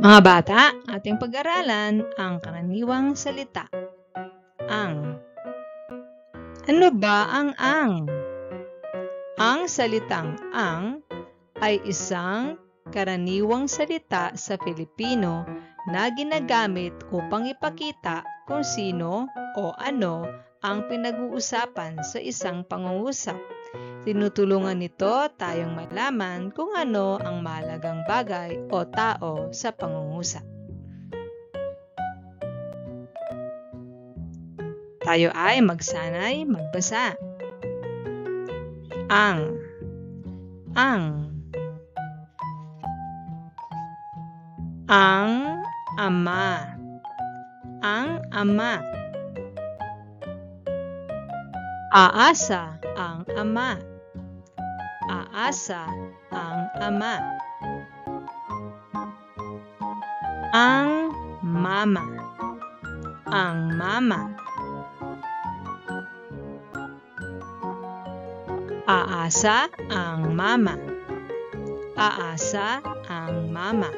Mga bata, ating pag-aralan ang karaniwang salita. Ang. Ano ba ang ang? Ang salitang ang ay isang karaniwang salita sa Filipino na ginagamit upang ipakita kung sino o ano ang pinag-uusapan sa isang pangungusap. Tinutulungan nito tayong malaman kung ano ang mahalagang bagay o tao sa pangungusap. Tayo ay magsanay magbasa. Ang. Ang ama. Ang ama. Aasa ang ama. Aasa ang ama. Ang mama. Ang mama. Aasa ang mama. Aasa ang mama.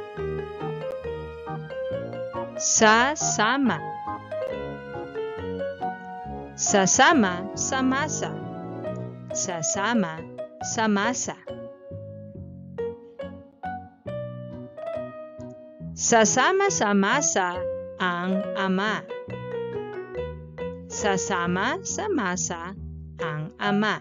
Sasama. Sasama sa masa. Sasama sa masa. Sasama sa masa ang ama. Sasama sa masa ang ama.